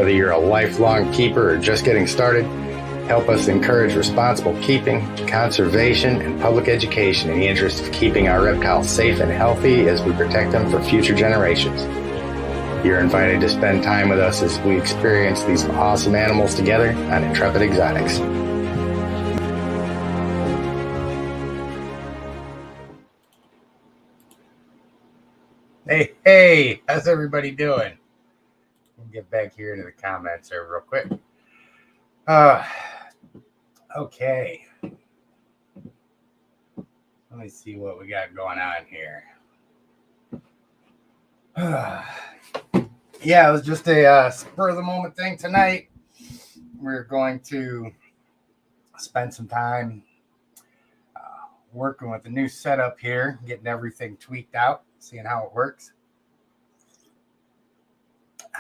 Whether you're a lifelong keeper or just getting started, help us encourage responsible keeping, conservation, and public education in the interest of keeping our reptiles safe and healthy as we protect them for future generations. You're invited to spend time with us as we experience these awesome animals together on Intrepid Exotics. Hey, how's everybody doing? We'll get back here into the comments here real quick. Okay. Let me see what we got going on here. Yeah, it was just a spur of the moment thing tonight. We're going to spend some time working with the new setup here, getting everything tweaked out, seeing how it works.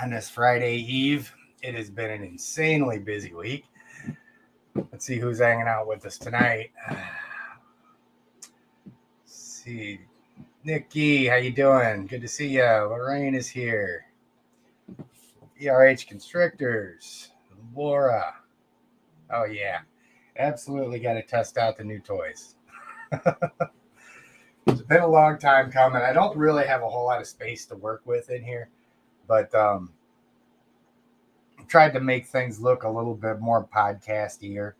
On this Friday Eve, it has been an insanely busy week. Let's see who's hanging out with us tonight. Let's see. Nikki, how you doing? Good to see you. Lorraine is here. ERH Constrictors. Laura. Oh, yeah. Absolutely got to test out the new toys. It's been a long time coming. I don't really have a whole lot of space to work with in here, but tried to make things look a little bit more podcastier.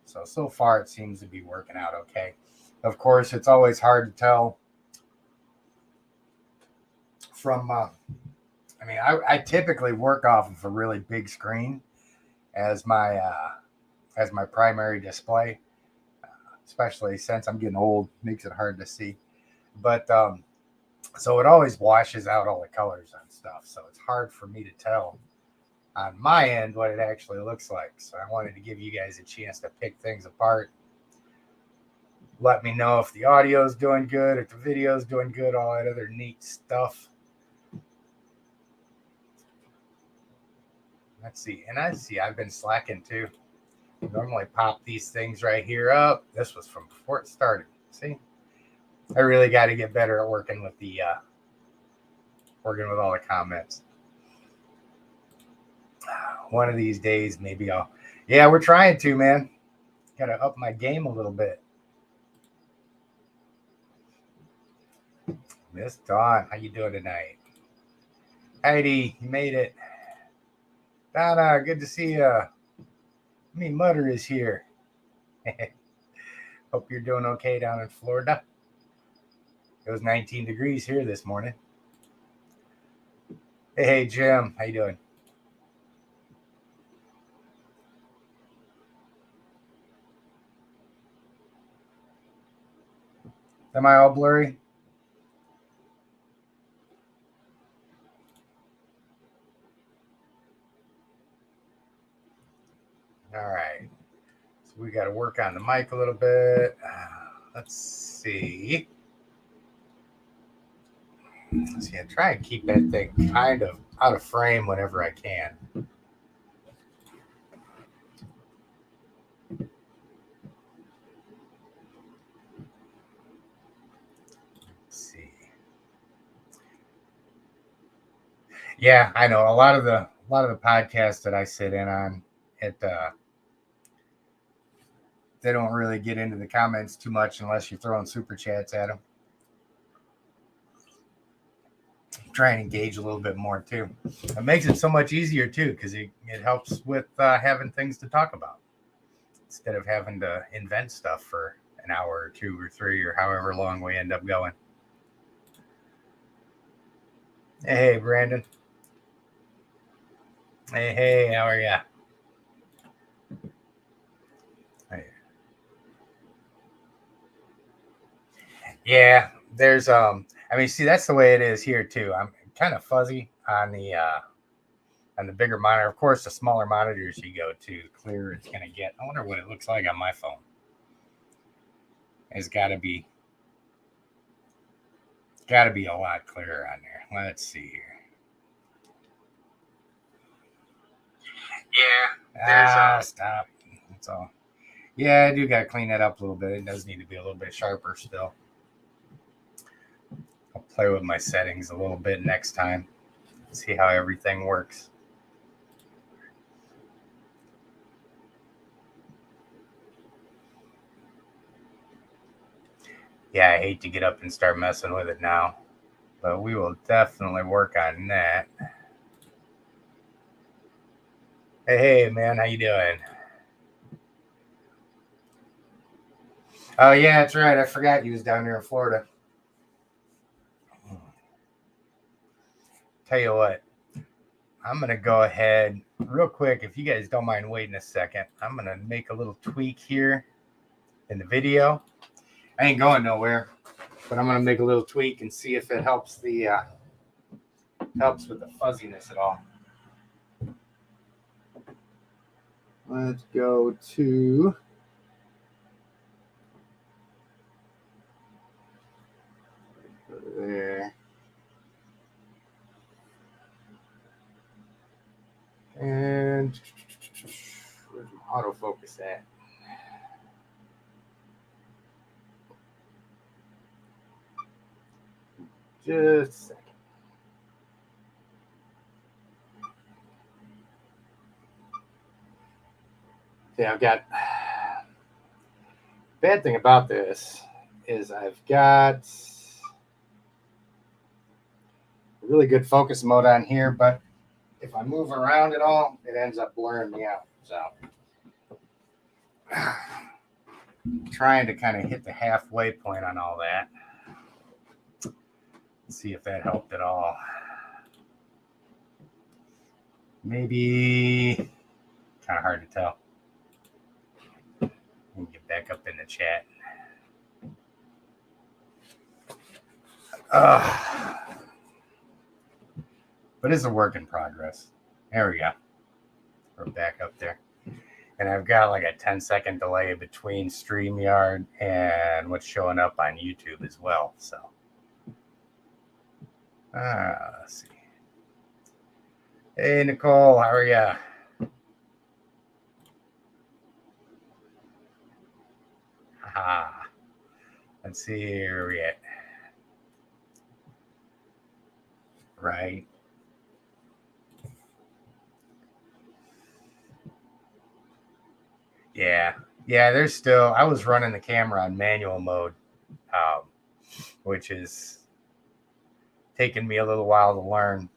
So far it seems to be working out okay. Of course, it's always hard to tell from, I typically work off of a really big screen as my primary display, especially since I'm getting old, makes it hard to see. But so it always washes out all the colors and stuff. So it's hard for me to tell on my end what it actually looks like. So I wanted to give you guys a chance to pick things apart. Let me know if the audio is doing good, if the video is doing good, all that other neat stuff. Let's see. And I've been slacking too. I normally pop these things right here up. This was from before it started. See? I really got to get better at working with all the comments. One of these days, maybe yeah, we're trying to, man. Got to up my game a little bit. Miss Dawn, how you doing tonight? Heidi, you made it. Donna, good to see you. Me Mutter is here. Hope you're doing okay down in Florida. It was 19 degrees here this morning. Hey, Jim, how you doing? Am I all blurry? All right. So we got to work on the mic a little bit. Let's see. I try and keep that thing kind of out of frame whenever I can. Yeah, I know a lot of the podcasts that I sit in on, they don't really get into the comments too much unless you're throwing super chats at them. Try and engage a little bit more too. It makes it so much easier too because it helps with having things to talk about instead of having to invent stuff for an hour or 2 or 3 or however long we end up going. Hey, Brandon. Hey, how are ya? Hey. Yeah, there's see that's the way it is here too. I'm kind of fuzzy on the bigger monitor. Of course, the smaller monitors you go to, the clearer it's gonna get. I wonder what it looks like on my phone. It's gotta be a lot clearer on there. Let's see here. Yeah. Stop. That's all. Yeah, I do got to clean that up a little bit. It does need to be a little bit sharper still. I'll play with my settings a little bit next time. See how everything works. Yeah, I hate to get up and start messing with it now, but we will definitely work on that. Hey, man, how you doing? Oh yeah, that's right. I forgot you was down there in Florida. Tell you what, I'm gonna go ahead real quick. If you guys don't mind waiting a second, I'm gonna make a little tweak here in the video. I ain't going nowhere, but I'm gonna make a little tweak and see if it helps helps with the fuzziness at all. Let's go to there. And where's my autofocus at? Just a second. Yeah, I've got. Bad thing about this is I've got a really good focus mode on here, but if I move around at all, it ends up blurring me out. So trying to kind of hit the halfway point on all that. See if that helped at all. Maybe kind of hard to tell. Let me get back up in the chat. But it's a work in progress. There we go. We're back up there. And I've got like a 10-second delay between StreamYard and what's showing up on YouTube as well. So, let's see. Hey, Nicole, how are ya? Let's see where we at. Right. Yeah. There's still. I was running the camera on manual mode, which is taking me a little while to learn.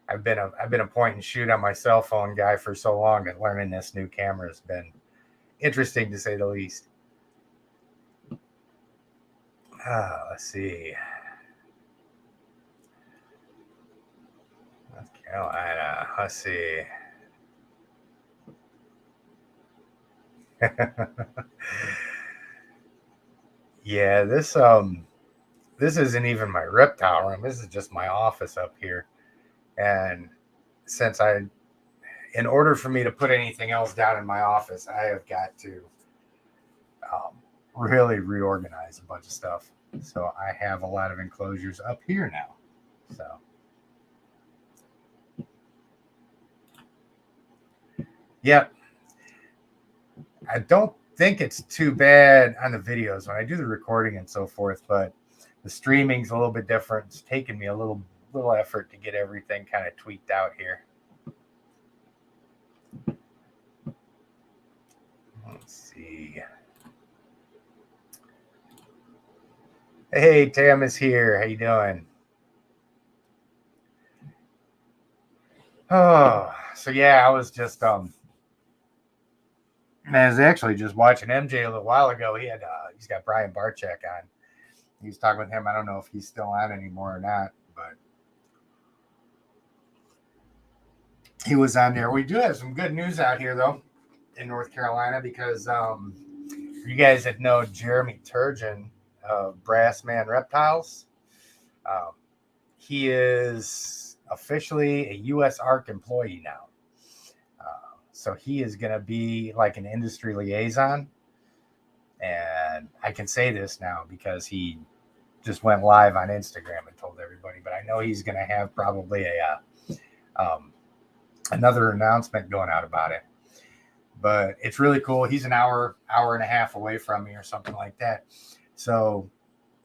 I've been a point and shoot on my cell phone guy for so long that learning this new camera has been interesting to say the least. Let's see. North Carolina. Let's see. Yeah, this isn't even my reptile room. This is just my office up here. And since in order for me to put anything else down in my office, I have got to really reorganize a bunch of stuff. So I have a lot of enclosures up here now. So, yep. I don't think it's too bad on the videos when I do the recording and so forth, but the streaming's a little bit different. It's taken me a little effort to get everything kind of tweaked out here. Let's see. Hey, Tam is here. How you doing? Oh, so yeah, I was just I was actually just watching MJ a little while ago. He's got Brian Barczyk on. He was talking with him. I don't know if he's still on anymore or not, but he was on there. We do have some good news out here though in North Carolina because you guys that know Jeremy Turgeon of Brass Man Reptiles, he is officially a USARK employee now. So he is going to be like an industry liaison. And I can say this now because he just went live on Instagram and told everybody. But I know he's going to have probably another announcement going out about it. But it's really cool. He's an hour and a half away from me or something like that. So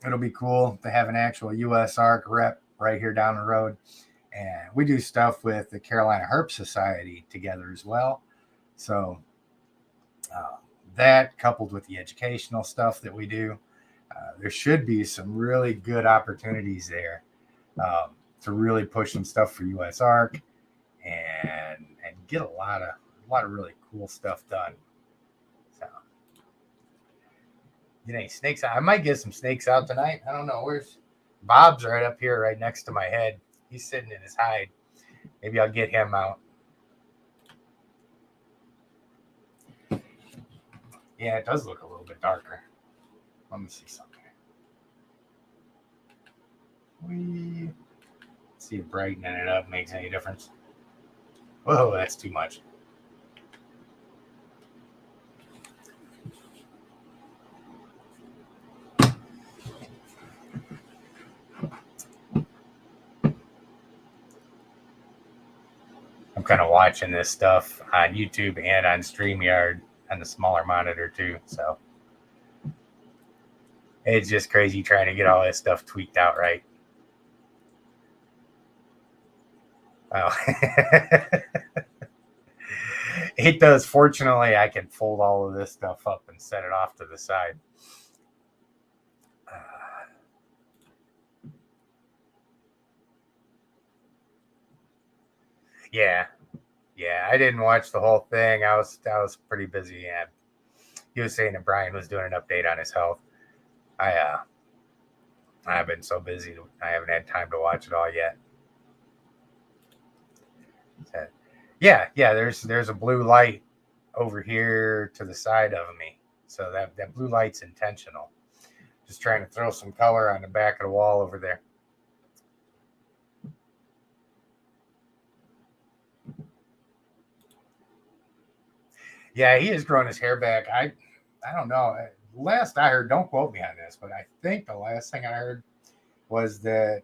it'll be cool to have an actual USARK rep right here down the road. And we do stuff with the Carolina Herp Society together as well. So that coupled with the educational stuff that we do, There should be some really good opportunities there to really push some stuff for USARK and get a lot of really cool stuff done. So, get any snakes out? I might get some snakes out tonight. I don't know. Where's Bob's? Right up here, right next to my head. He's sitting in his hide. Maybe I'll get him out. Yeah, it does look a little bit darker. Let me see something. See if brightening it up makes any difference. Whoa, that's too much. I'm kind of watching this stuff on YouTube and on StreamYard on the smaller monitor too. So it's just crazy trying to get all this stuff tweaked out right. Oh. It does. Fortunately, I can fold all of this stuff up and set it off to the side. Yeah. I didn't watch the whole thing. I was pretty busy. And he was saying that Brian was doing an update on his health. I've been so busy. I haven't had time to watch it all yet. Yeah. There's a blue light over here to the side of me. So that blue light's intentional. Just trying to throw some color on the back of the wall over there. Yeah, he has grown his hair back. I don't know. Last I heard, don't quote me on this, but I think the last thing I heard was that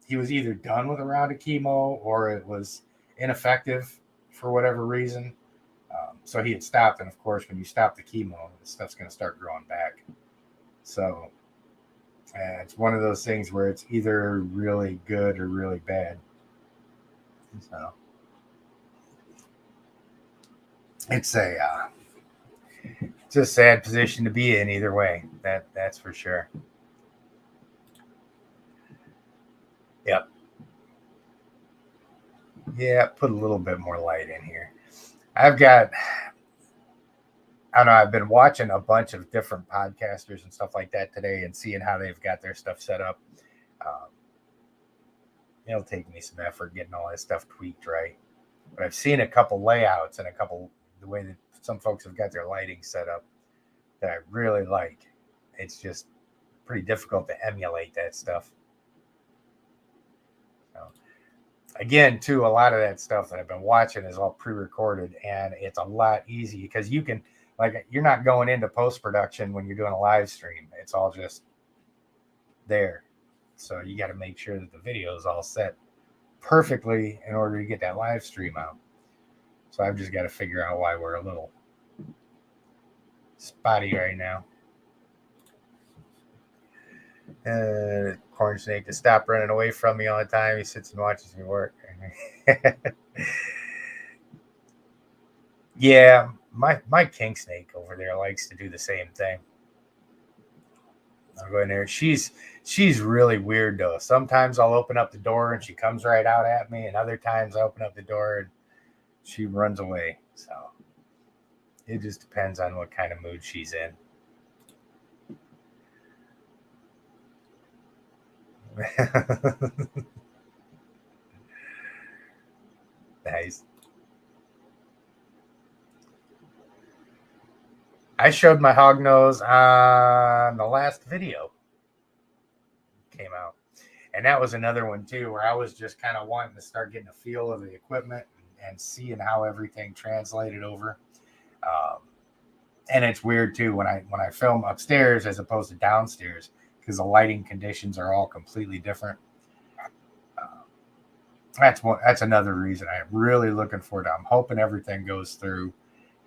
he was either done with a round of chemo or it was ineffective for whatever reason. So he had stopped, and of course, when you stop the chemo, the stuff's going to start growing back. So it's one of those things where it's either really good or really bad. So it's a sad position to be in either way. That's for sure. Yep. Yeah, put a little bit more light in here. I don't know, I've been watching a bunch of different podcasters and stuff like that today and seeing how they've got their stuff set up. It'll take me some effort getting all that stuff tweaked right. But I've seen a couple layouts and the way that some folks have got their lighting set up that I really like. It's just pretty difficult to emulate that stuff. So, again, too, a lot of that stuff that I've been watching is all pre-recorded, and it's a lot easier because you can, like, you're not going into post-production when you're doing a live stream. It's all just there. So you got to make sure that the video is all set perfectly in order to get that live stream out. So I've just got to figure out why we're a little spotty right now. Corn snake to stop running away from me all the time. He sits and watches me work. Yeah, my king snake over there likes to do the same thing. I'll go in there. She's really weird though. Sometimes I'll open up the door and she comes right out at me, and other times I open up the door and she runs away. So it just depends on what kind of mood she's in. Nice. I showed my hog nose on the last video came out. And that was another one too, where I was just kind of wanting to start getting a feel of the equipment and seeing how everything translated over. And it's weird too when I film upstairs as opposed to downstairs because the lighting conditions are all completely different. That's another reason I'm really looking forward to. I'm hoping everything goes through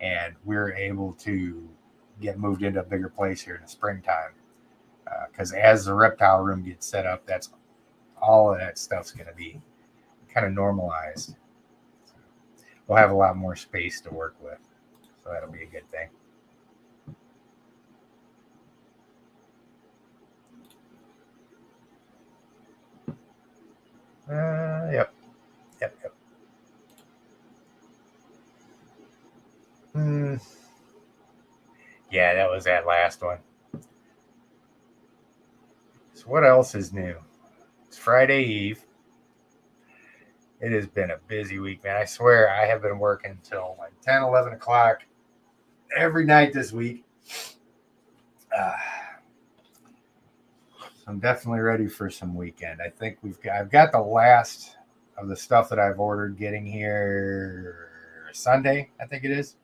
and we're able to get moved into a bigger place here in the springtime. Because as the reptile room gets set up, that's all of that stuff's going to be kind of normalized. We'll have a lot more space to work with, so that'll be a good thing. Yep. Yeah, that was that last one. So what else is new? It's Friday Eve. It has been a busy week, man. I swear I have been working until like 10, 11 o'clock every night this week. Uh, so I'm definitely ready for some weekend. I think I've got the last of the stuff that I've ordered getting here Sunday, I think it is.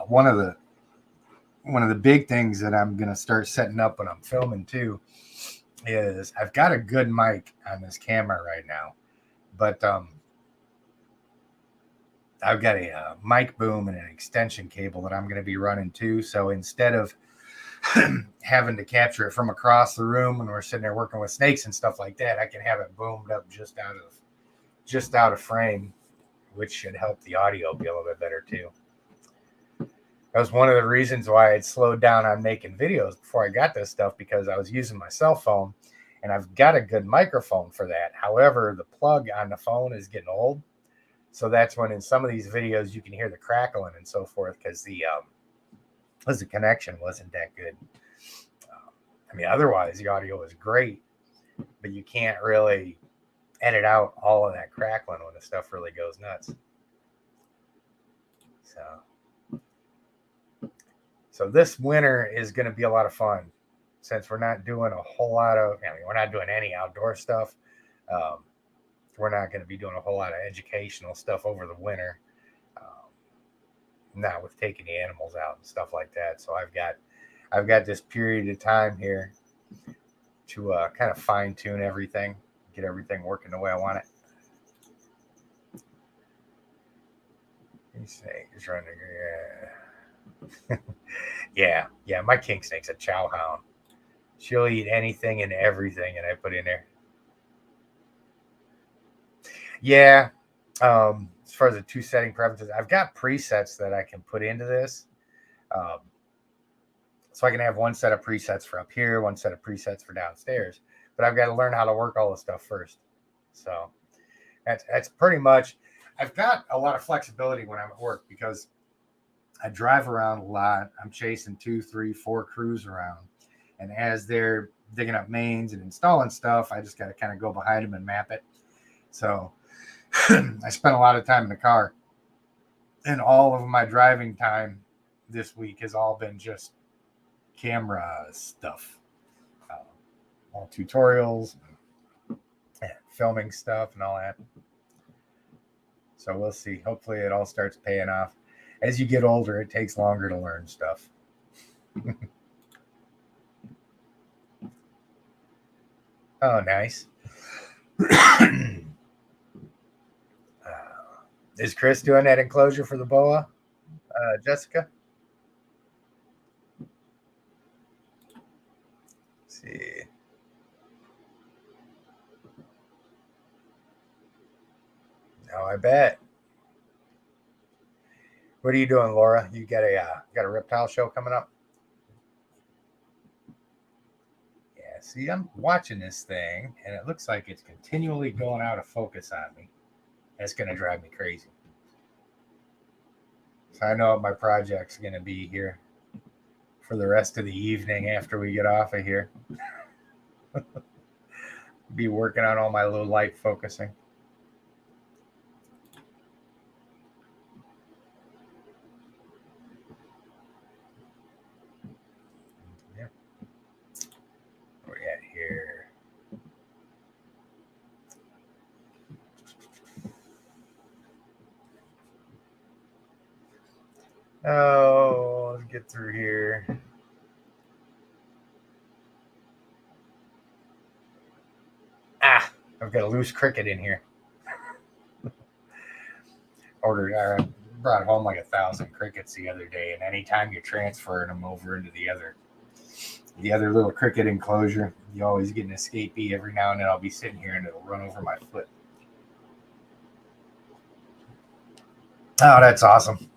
One of the big things that I'm gonna start setting up when I'm filming too is I've got a good mic on this camera right now, but I've got a mic boom and an extension cable that I'm going to be running too. So instead of having to capture it from across the room when we're sitting there working with snakes and stuff like that, I can have it boomed up just out of frame, which should help the audio be a little bit better too. That was one of the reasons why I'd slowed down on making videos before I got this stuff, because I was using my cell phone and I've got a good microphone for that. However, the plug on the phone is getting old. So that's when in some of these videos you can hear the crackling and so forth because the connection wasn't that good. I mean, otherwise the audio is great, but you can't really edit out all of that crackling when the stuff really goes nuts. So this winter is going to be a lot of fun since we're not doing a whole lot of. I mean, we're not doing any outdoor stuff. We're not going to be doing a whole lot of educational stuff over the winter. Not with taking the animals out and stuff like that. So I've got this period of time here to kind of fine tune everything, get everything working the way I want it. Snake is running. Yeah. My king snake's a chow hound. She'll eat anything and everything that I put in there. Yeah. As far as the two setting preferences, I've got presets that I can put into this. So I can have one set of presets for up here, one set of presets for downstairs. But I've got to learn how to work all this stuff first. So that's pretty much. I've got a lot of flexibility when I'm at work because I drive around a lot. I'm chasing 2, 3, 4 crews around. And as they're digging up mains and installing stuff, I just got to kind of go behind them and map it. So I spent a lot of time in the car. And all of my driving time this week has all been just camera stuff. All tutorials, and filming stuff and all that. So we'll see. Hopefully it all starts paying off. As you get older, it takes longer to learn stuff. Oh, nice. Is Chris doing that enclosure for the boa, Jessica? Let's see. Oh, I bet. What are you doing, Laura? You got a reptile show coming up? Yeah. See, I'm watching this thing, and it looks like it's continually going out of focus on me. That's gonna drive me crazy. So I know what my project's gonna be here for the rest of the evening after we get off of here. Be working on all my low light focusing. Yep. Where we at here? Oh, let's get through here. I've got a loose cricket in here. Brought home like 1,000 crickets the other day, and anytime you're transferring them over into the other little cricket enclosure, you always get an escapee. Every now and then I'll be sitting here and it'll run over my foot. Oh, that's awesome.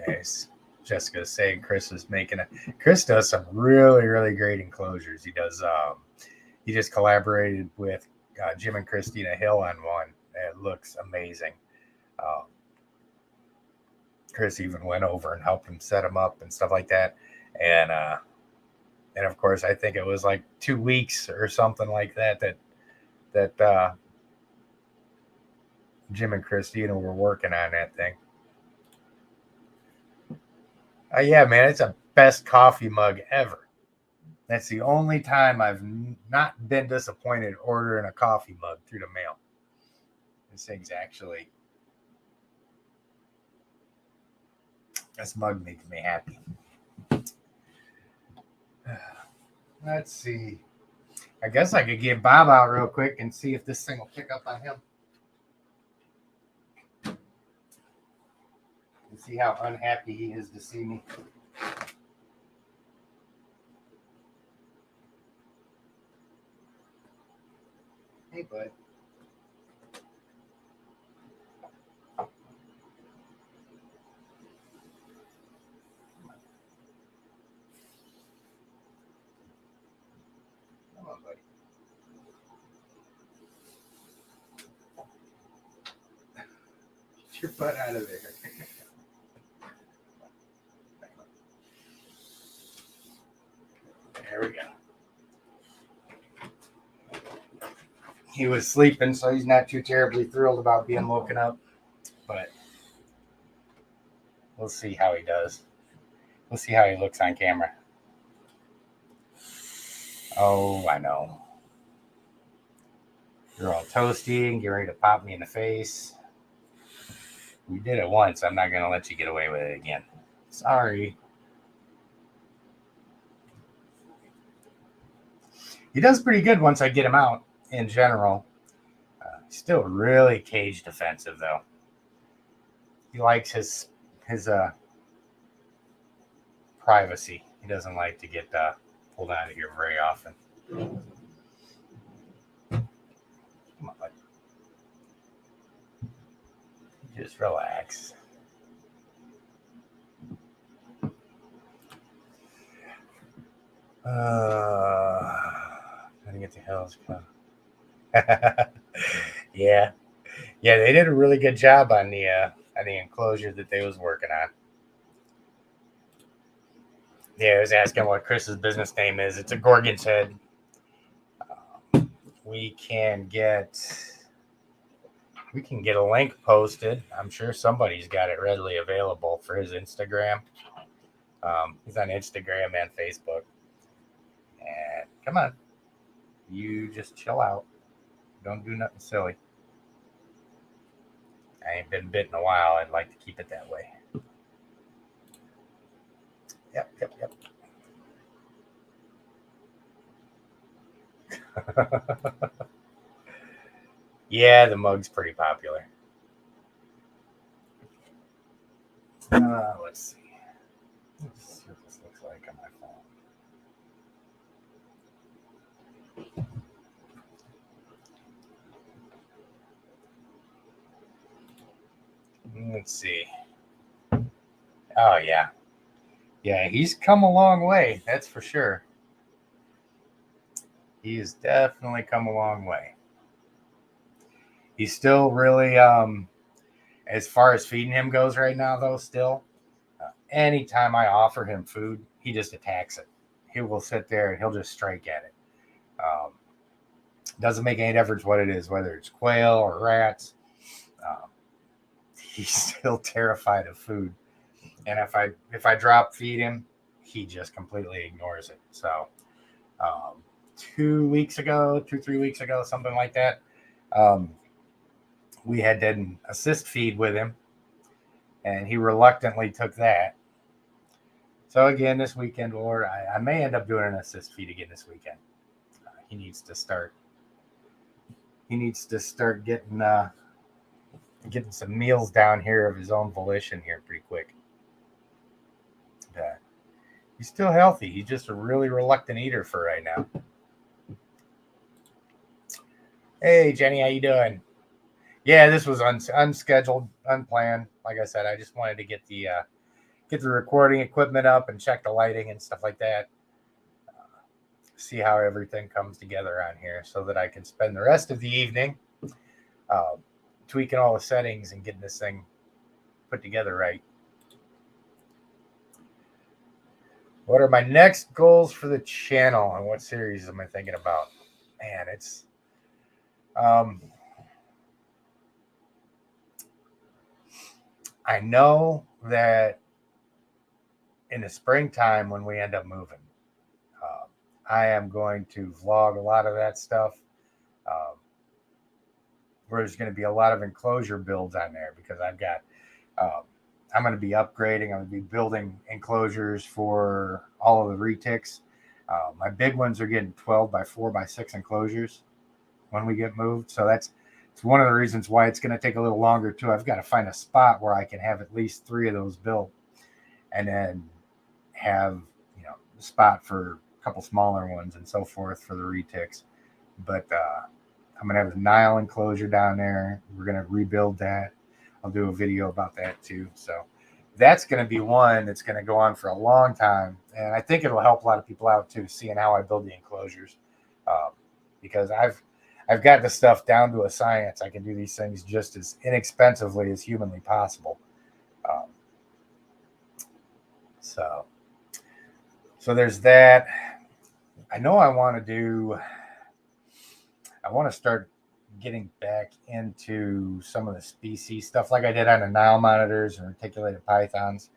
Nice. Jessica's saying Chris is making it. Chris does some really, really great enclosures. He does. He just collaborated with Jim and Christina Hill on one. It looks amazing. Um, Chris even went over and helped him set them up and stuff like that. And of course, I think it was like 2 weeks or something like that that Jim and Christina were working on that thing. Yeah, man, it's a best coffee mug ever. That's the only time I've not been disappointed ordering a coffee mug through the mail. This thing's actually, this mug makes me happy. Let's see. I guess I could get Bob out real quick and see if this thing will pick up on him. And see how unhappy he is to see me. Hey, bud. Come on, buddy. Get your butt out of there. There we go. He was sleeping, so he's not too terribly thrilled about being woken up. But we'll see how he does. We'll see how he looks on camera. Oh, I know. You're all toasty and get ready to pop me in the face. We did it once. I'm not going to let you get away with it again. Sorry. He does pretty good once I get him out in general. Still really cage defensive, though. He likes his privacy. He doesn't like to get pulled out of here very often. Come on, bud. Just relax. Trying to get the hell's come. Yeah, they did a really good job on the enclosure that they was working on. Yeah, I was asking what Chris's business name is. It's a Gorgon's Head. We can get a link posted. I'm sure somebody's got it readily available for his Instagram. He's on Instagram and Facebook. And come on, you just chill out. Don't do nothing silly. I ain't been bit in a while. I'd like to keep it that way. Yep. Yeah, the mug's pretty popular. Let's see. Let's see what this looks like on my phone. Let's see. Oh, yeah. Yeah, he's come a long way. That's for sure. He has definitely come a long way. He's still really, as far as feeding him goes right now, though, still, anytime I offer him food, he just attacks it. He will sit there and he'll just strike at it. Doesn't make any difference what it is, whether it's quail or rats. He's still terrified of food. And if I drop feed him, he just completely ignores it. So 3 weeks ago, something like that, we had done an assist feed with him, and he reluctantly took that. So again, this weekend, or I may end up doing an assist feed again this weekend. He needs to start getting some meals down here of his own volition here pretty quick. He's still healthy. He's just a really reluctant eater for right now. Hey, Jenny, how you doing? Yeah, this was unscheduled, unplanned. Like I said, I just wanted to get get the recording equipment up and check the lighting and stuff like that. See how everything comes together on here so that I can spend the rest of the evening tweaking all the settings and getting this thing put together right. What are my next goals for the channel and what series am I thinking about? Man, it's I know that in the springtime when we end up moving, I am going to vlog a lot of that stuff. Where there's going to be a lot of enclosure builds on there because I've got I'm going to be upgrading. I'm going to be building enclosures for all of the retics. My big ones are getting 12 by 4 by 6 enclosures when we get moved. So it's one of the reasons why it's going to take a little longer too. I've got to find a spot where I can have at least 3 of those built, and then have a spot for a couple smaller ones and so forth for the retics. But I'm going to have a Nile enclosure down there. We're going to rebuild that. I'll do a video about that too. So that's going to be one that's going to go on for a long time. And I think it'll help a lot of people out too, seeing how I build the enclosures. Because I've got the stuff down to a science. I can do these things just as inexpensively as humanly possible. So there's that. I know I want to start getting back into some of the species stuff like I did on the Nile monitors and reticulated pythons.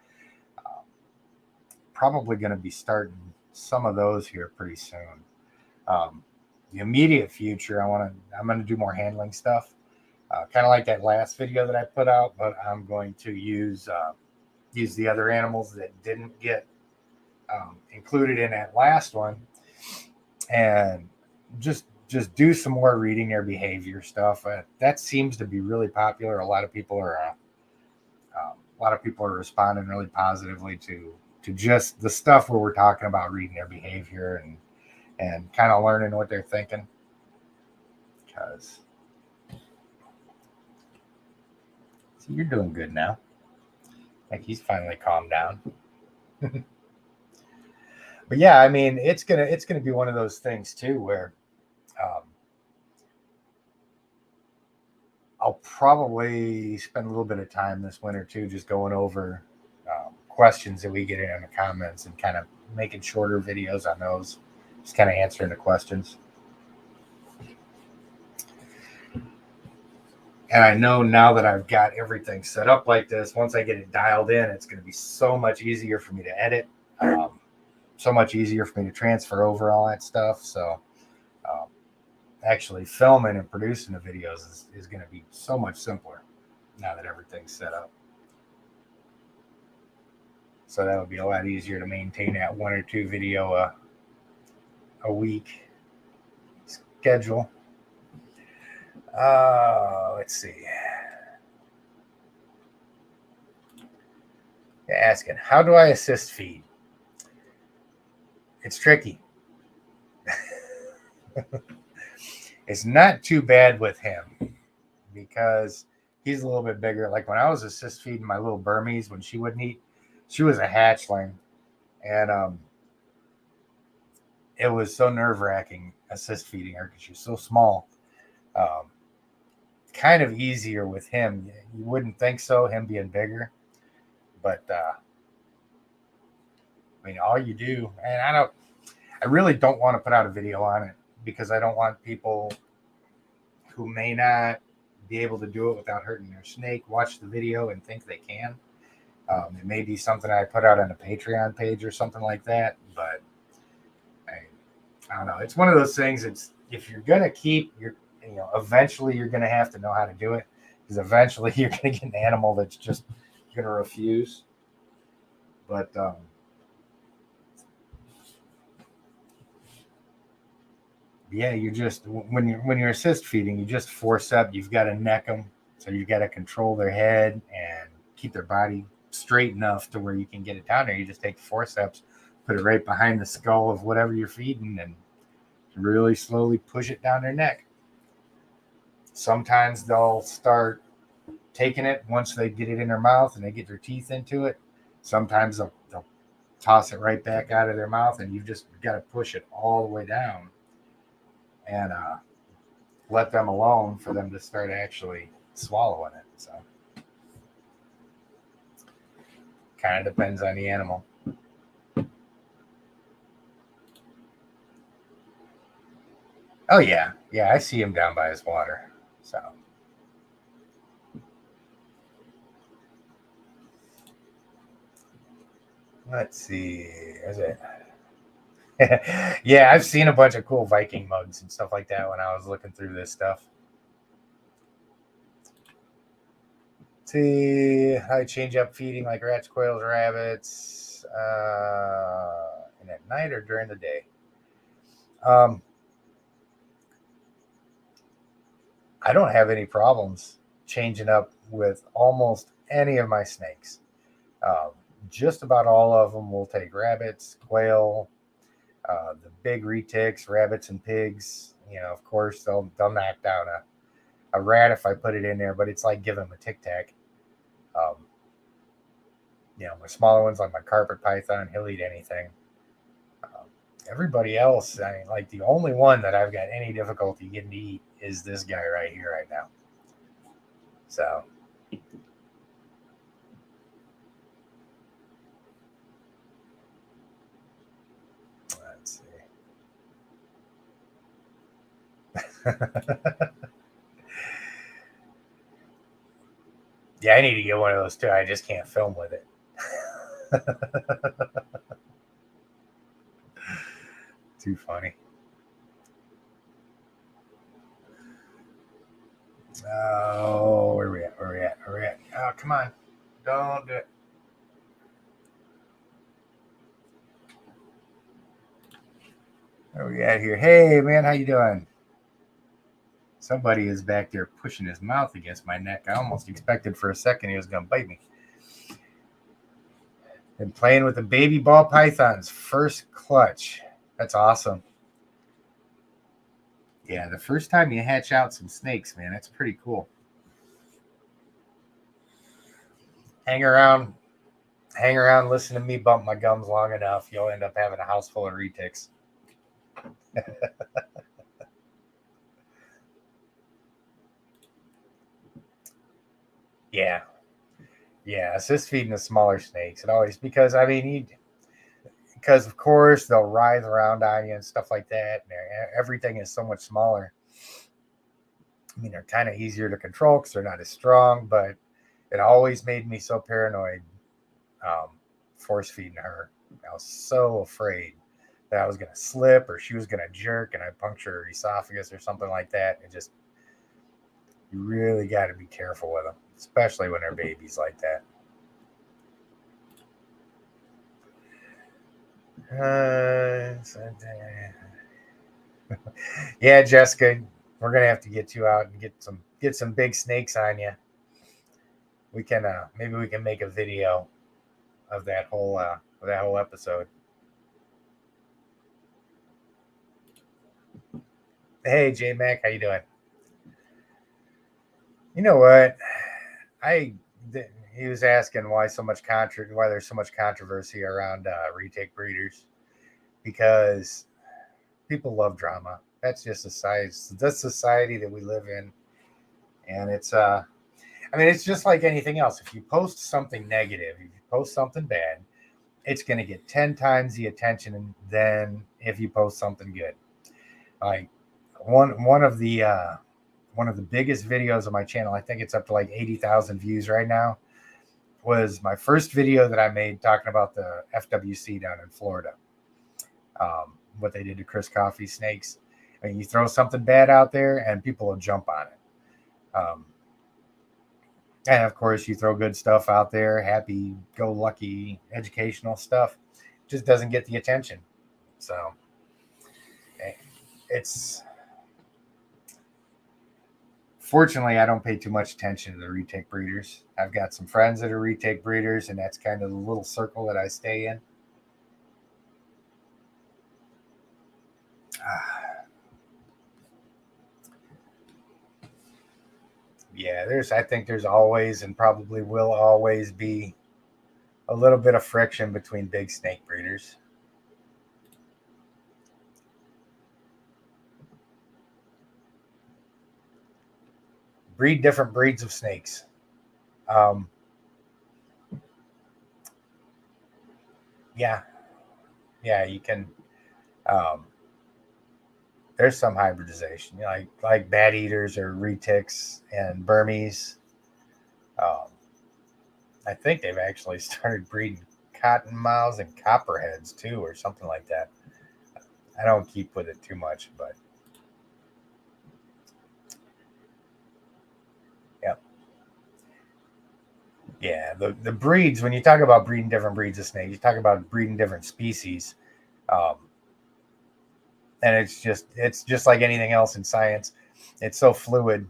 Probably going to be starting some of those here pretty soon. The immediate future, I'm going to do more handling stuff, kind of like that last video that I put out, but I'm going to use the other animals that didn't get included in that last one, and just do some more reading their behavior stuff. That seems to be really popular. A lot of people are responding really positively to just the stuff where we're talking about reading their behavior and kind of learning what they're thinking. Because see, you're doing good now. Like he's finally calmed down. But yeah, I mean, it's gonna be one of those things too where I'll probably spend a little bit of time this winter too, just going over questions that we get in the comments and kind of making shorter videos on those, just kind of answering the questions. And I know now that I've got everything set up like this, once I get it dialed in, it's going to be so much easier for me to edit, so much easier for me to transfer over all that stuff. So actually filming and producing the videos is going to be so much simpler now that everything's set up. So that would be a lot easier to maintain that 1 or 2 video a week schedule. Let's see. You're asking, how do I assist feed? It's tricky. It's not too bad with him because he's a little bit bigger. Like when I was assist feeding my little Burmese when she wouldn't eat, she was a hatchling, and it was so nerve-wracking assist feeding her because she was so small. Kind of easier with him. You wouldn't think so, him being bigger, but I mean, all you do, and I really don't want to put out a video on it because I don't want people who may not be able to do it without hurting their snake watch the video and think they can. It may be something I put out on a Patreon page or something like that, but I don't know. It's one of those things. It's if you're gonna keep eventually you're gonna have to know how to do it because eventually you're gonna get an animal that's just gonna refuse. But yeah, you just when you're assist feeding, you just force up. You've got to neck them, so you got to control their head and keep their body straight enough to where you can get it down there. You just take forceps, put it right behind the skull of whatever you're feeding, and really slowly push it down their neck. Sometimes they'll start taking it once they get it in their mouth and they get their teeth into it. sometimes they'll toss it right back out of their mouth, and you've just got to push it all the way down and let them alone for them to start actually swallowing it. So kind of depends on the animal. Oh yeah, I see him down by his water. So let's see, is it? Yeah, I've seen a bunch of cool Viking mugs and stuff like that when I was looking through this stuff. See, I change up feeding like rats, quails, rabbits, and at night or during the day. I don't have any problems changing up with almost any of my snakes. Um, just about all of them will take rabbits, quail, the big retics, rabbits and pigs. You know, of course, they'll knock down a rat if I put it in there, but it's like giving them a tic tac. Um, you know, my smaller ones like my carpet python, he'll eat anything. Um, Everybody else, I mean, like the only one that I've got any difficulty getting to eat is this guy right here, right now. So, let's see. Yeah, I need to get one of those too. I just can't film with it. Too funny. Oh, where we at? Where we at? Where we at? Oh, come on. Don't do it. Where we at here? Hey, man, how you doing? Somebody is back there pushing his mouth against my neck. I almost expected for a second he was going to bite me. Been playing with the baby ball pythons. First clutch. That's awesome. Yeah, the first time you hatch out some snakes, man, that's pretty cool. Hang around, listen to me bump my gums long enough, you'll end up having a house full of retics. Yeah, assist feeding the smaller snakes. It always because I mean, because of course they'll writhe around on you and stuff like that. And everything is so much smaller. I mean, they're kind of easier to control because they're not as strong. But it always made me so paranoid. Um, Force feeding her, I was so afraid that I was going to slip or she was going to jerk and I puncture her esophagus or something like that. It just you really got to be careful with them, especially when they're babies like that. Yeah, Jessica, we're gonna have to get you out and get some big snakes on you. We can maybe we can make a video of that whole episode. Hey, J Mac, how you doing? You know what? I he was asking why there's so much controversy around retake breeders because people love drama. That's just society that we live in, and it's I mean, it's just like anything else. If you post something negative, if you post something bad, it's going to get 10 times the attention than if you post something good. Like one of the biggest videos on my channel, I think it's up to like 80,000 views right now, was my first video that I made talking about the FWC down in Florida. What they did to Chris Coffee snakes. I mean, you throw something bad out there and people will jump on it. And of course, you throw good stuff out there, happy go lucky educational stuff, just doesn't get the attention. So it's fortunately, I don't pay too much attention to the retake breeders. I've got some friends that are retake breeders, and that's kind of the little circle that I stay in. Yeah, I think there's always and probably will always be a little bit of friction between big snake breeders. Breed different breeds of snakes. Yeah, yeah, you can. Um, there's some hybridization, like bat eaters or retics and Burmese. Um, I think they've actually started breeding cottonmouths and copperheads too, or something like that. I don't keep with it too much, but yeah, yeah. The breeds, when you talk about breeding different breeds of snakes, you talk about breeding different species, um, and it's just like anything else in science. It's so fluid.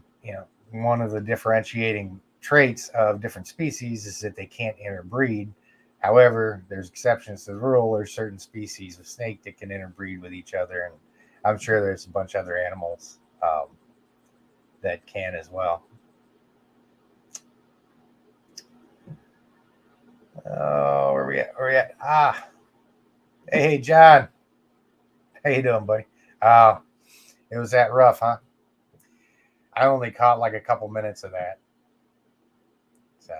One of the differentiating traits of different species is that they can't interbreed. However, there's exceptions to the rule. There's certain species of snake that can interbreed with each other, and I'm sure there's a bunch of other animals that can as well. Oh, where we at? Where we at? Hey, John. How you doing, buddy? Uh, it was that rough, huh? I only caught like a couple minutes of that. So,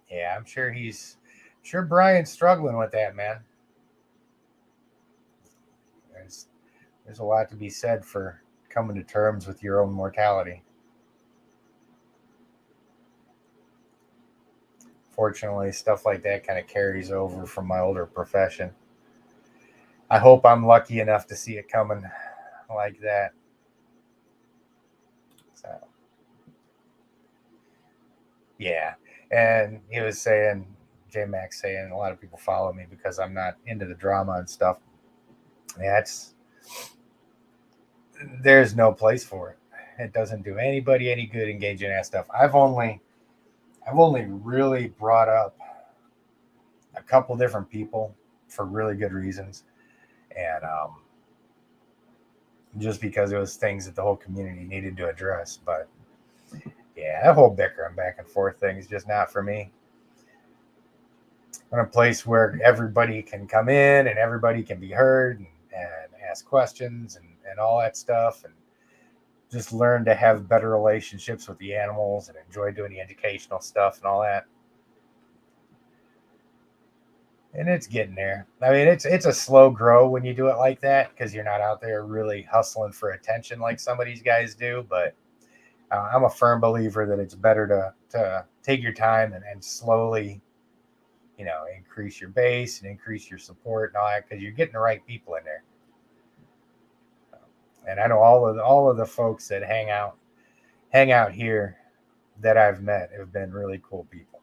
yeah, I'm sure Brian's struggling with that, man. There's, there's a lot to be said for coming to terms with your own mortality. Fortunately, stuff like that kind of carries over from my older profession. I hope I'm lucky enough to see it coming like that. So, yeah. And he was saying, J Max saying, a lot of people follow me because I'm not into the drama and stuff. Yeah, there's no place for it. It doesn't do anybody any good engaging in that stuff. I've only really brought up a couple different people for really good reasons, and just because it was things that the whole community needed to address. But yeah, that whole bickering back and forth thing is just not for me. I'm in a place where everybody can come in and everybody can be heard and ask questions and all that stuff, and just learn to have better relationships with the animals and enjoy doing the educational stuff and all that. And it's getting there. I mean, it's a slow grow when you do it like that because you're not out there really hustling for attention like some of these guys do. But I'm a firm believer that it's better to take your time and slowly, increase your base and increase your support and all that because you're getting the right people in there. And I know all of the folks that hang out here that I've met have been really cool people.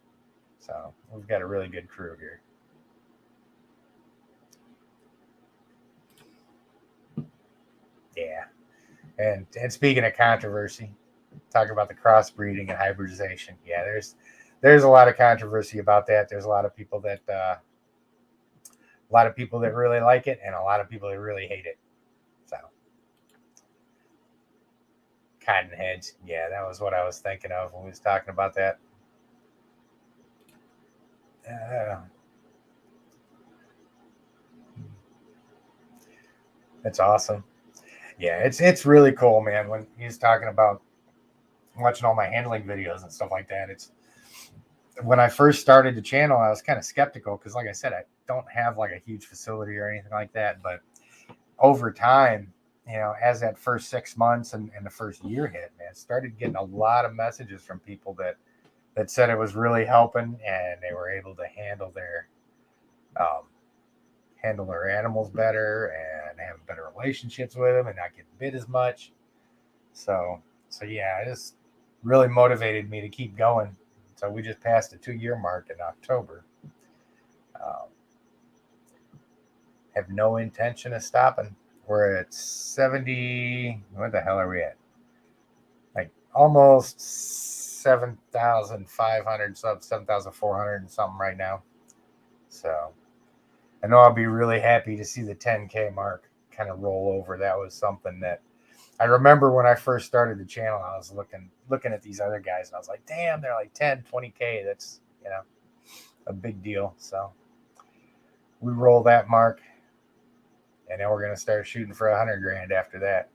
So we've got a really good crew here. Yeah. And speaking of controversy, talk about the crossbreeding and hybridization. Yeah, there's a lot of controversy about that. There's a lot of people that really like it, and a lot of people that really hate it. So, cotton heads. Yeah, that was what I was thinking of when we was talking about that. Uh, that's awesome. Yeah, it's really cool, man. When he's talking about watching all my handling videos and stuff like that, it's when I first started the channel, I was kind of skeptical because, like I said, I don't have like a huge facility or anything like that. But over time, as that first 6 months and the first year hit, man, started getting a lot of messages from people that said it was really helping and they were able to um, handle their animals better and have better relationships with them and not get bit as much. So, so yeah, it just really motivated me to keep going. So we just passed the 2 year mark in October. Um, have no intention of stopping. We're at 70. What the hell are we at? Like almost 7,500 subs, 7,400 and something right now. So I know I'll be really happy to see the 10K mark kind of roll over. That was something that I remember when I first started the channel, I was looking at these other guys, and I was like, damn, they're like 10, 20K. That's, a big deal. So we roll that mark, and then we're going to start shooting for 100 grand after that.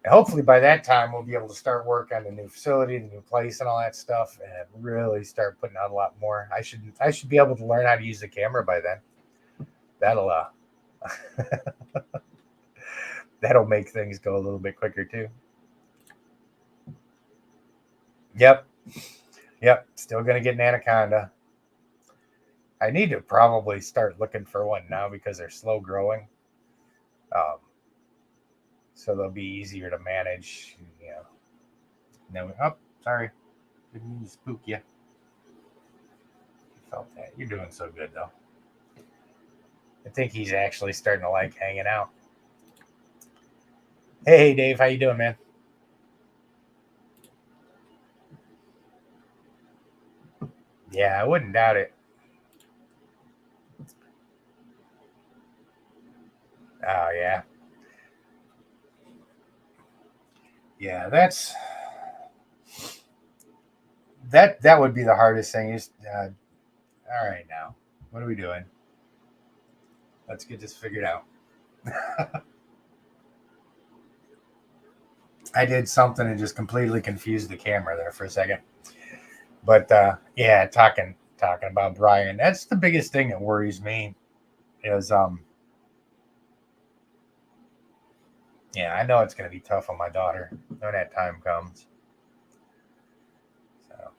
And hopefully by that time, we'll be able to start work on the new facility, the new place, and all that stuff, and really start putting out a lot more. I should be able to learn how to use the camera by then. That'll that'll make things go a little bit quicker too. Yep. Still gonna get an anaconda. I need to probably start looking for one now because they're slow growing. So they'll be easier to manage. No, sorry. Didn't mean to spook you. You felt that. You're doing so good though. I think he's actually starting to like hanging out. Hey, Dave, how you doing, man? Yeah, I wouldn't doubt it. Oh yeah, yeah. That would be the hardest thing. Is all right now. What are we doing? Let's get this figured out. I did something and just completely confused the camera there for a second. But yeah, talking about Brian. That's the biggest thing that worries me. Is yeah, I know it's going to be tough on my daughter when that time comes. So.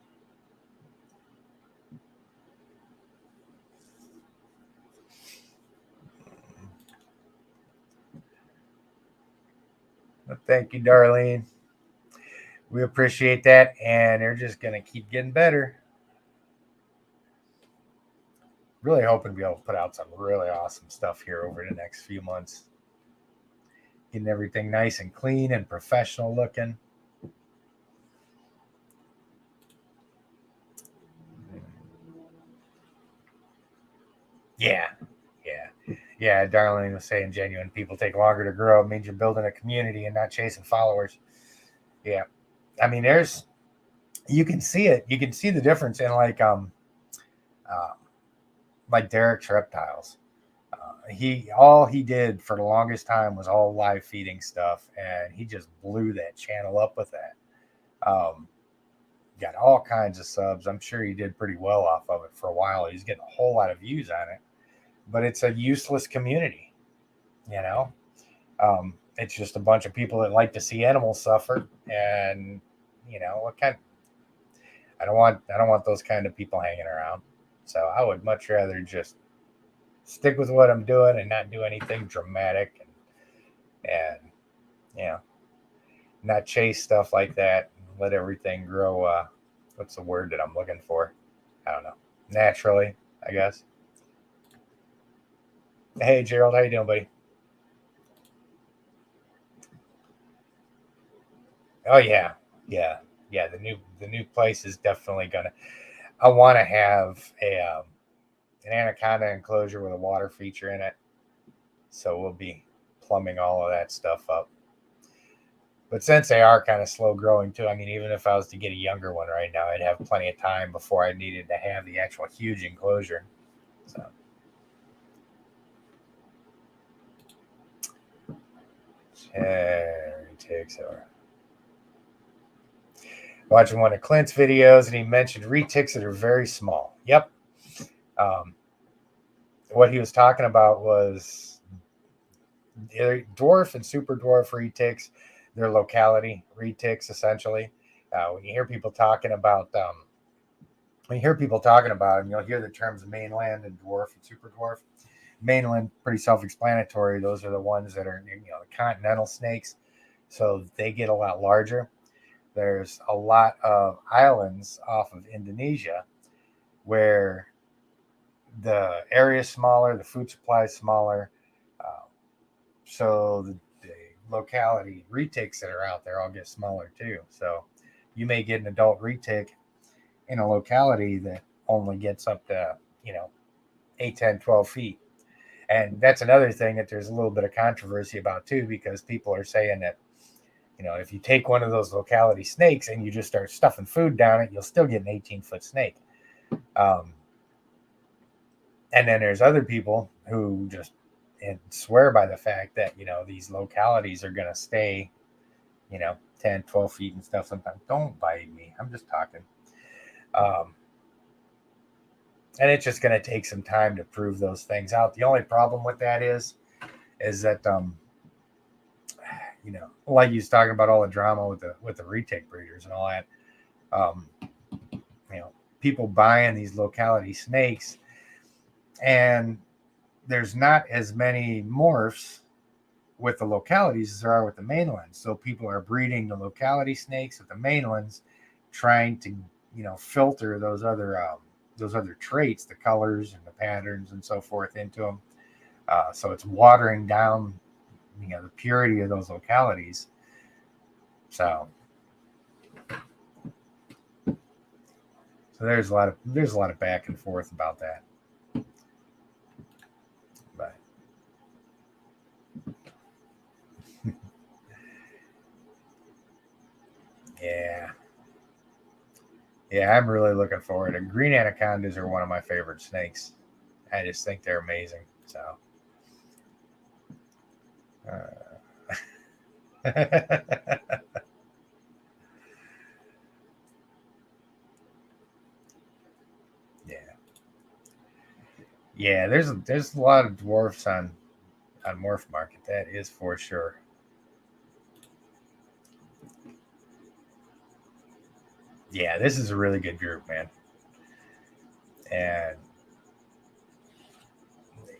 But thank you, Darlene. We appreciate that, and they're just going to keep getting better. Really hoping to be able to put out some really awesome stuff here over the next few months. Getting everything nice and clean and professional looking. Yeah. Darlene was saying genuine people take longer to grow. It means you're building a community and not chasing followers. Yeah. I mean, you can see it. You can see the difference in uh, like Derek's reptiles. All he did for the longest time was all live feeding stuff, and he just blew that channel up with that. Got all kinds of subs. I'm sure he did pretty well off of it for a while. He's getting a whole lot of views on it, but it's a useless community, you know. It's just a bunch of people that like to see animals suffer, and what kind. I don't want those kind of people hanging around. So I would much rather just stick with what I'm doing and not do anything dramatic and not chase stuff like that. And let everything grow. What's the word that I'm looking for? I don't know. Naturally, I guess. Hey, Gerald, how you doing, buddy? Oh yeah. The new place is definitely gonna. I want to have an anaconda enclosure with a water feature in it, so we'll be plumbing all of that stuff up. But since they are kind of slow growing too, I mean, even if I was to get a younger one right now, I'd have plenty of time before I needed to have the actual huge enclosure. So. Cherry takes over. Watching one of Clint's videos, and he mentioned retics that are very small. Yep. What he was talking about was dwarf and super dwarf retics, their locality retics, essentially. When you hear people talking about them, you'll hear the terms mainland and dwarf and super dwarf. Mainland, pretty self-explanatory. Those are the ones that are the continental snakes, so they get a lot larger. There's a lot of islands off of Indonesia where the area is smaller, the food supply is smaller, so the locality retics that are out there all get smaller too. So you may get an adult retic in a locality that only gets up to 8, 10, 12 feet. And that's another thing that there's a little bit of controversy about too, because people are saying that if you take one of those locality snakes and you just start stuffing food down it, you'll still get an 18-foot snake. And then there's other people who just swear by the fact that, these localities are going to stay, 10, 12 feet and stuff sometimes. Don't bite me. I'm just talking. And it's just going to take some time to prove those things out. The only problem with that is that, like you was talking about all the drama with the retake breeders and all that, people buying these locality snakes, and there's not as many morphs with the localities as there are with the mainlands. So people are breeding the locality snakes with the mainlands, trying to, filter those other traits, the colors and the patterns and so forth into them. So it's watering down, the purity of those localities. So there's a lot of back and forth about that. But yeah, I'm really looking forward to green anacondas. Are one of my favorite snakes. I just think they're amazing. So yeah, there's a lot of dwarfs on Morph Market. That is for sure. Yeah, this is a really good group, man. And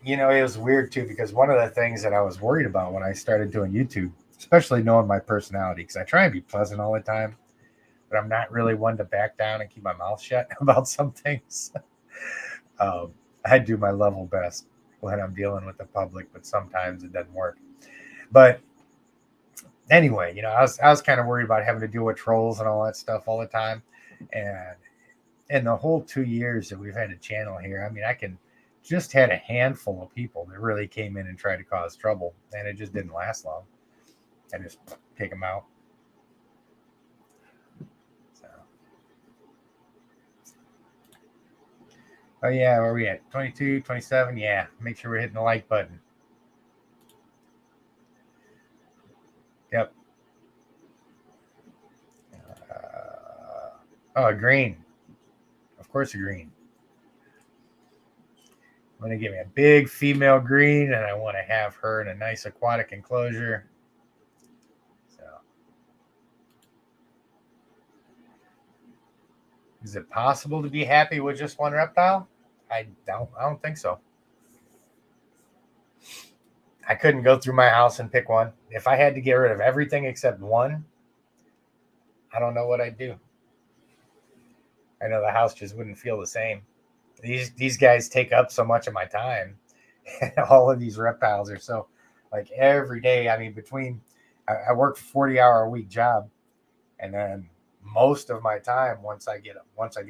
it was weird too, because one of the things that I was worried about when I started doing YouTube, especially knowing my personality, because I try and be pleasant all the time, but I'm not really one to back down and keep my mouth shut about some things. I do my level best when I'm dealing with the public, but sometimes it doesn't work. But anyway, I was kind of worried about having to deal with trolls and all that stuff all the time. And in the whole 2 years that we've had a channel here, I mean, just had a handful of people that really came in and tried to cause trouble, and it just didn't last long. I just take them out. So. Oh yeah, where are we at? 22, 27? Yeah, make sure we're hitting the like button. Yep. A green. Of course, a green. I'm going to give me a big female green, and I want to have her in a nice aquatic enclosure. So, is it possible to be happy with just one reptile? I don't think so. I couldn't go through my house and pick one. If I had to get rid of everything except one, I don't know what I'd do. I know the house just wouldn't feel the same. These guys take up so much of my time. All of these reptiles are so, like, every day. I mean, I work a 40-hour-a-week job, and then most of my time once I get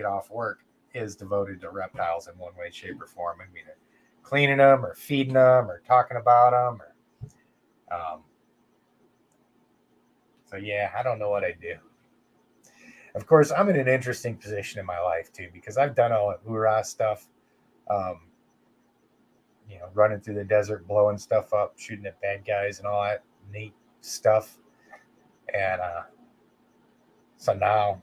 off work is devoted to reptiles in one way, shape, or form. I mean, cleaning them or feeding them or talking about them. So yeah, I don't know what I do. Of course, I'm in an interesting position in my life too, because I've done all that hoorah stuff, running through the desert, blowing stuff up, shooting at bad guys, and all that neat stuff. And so now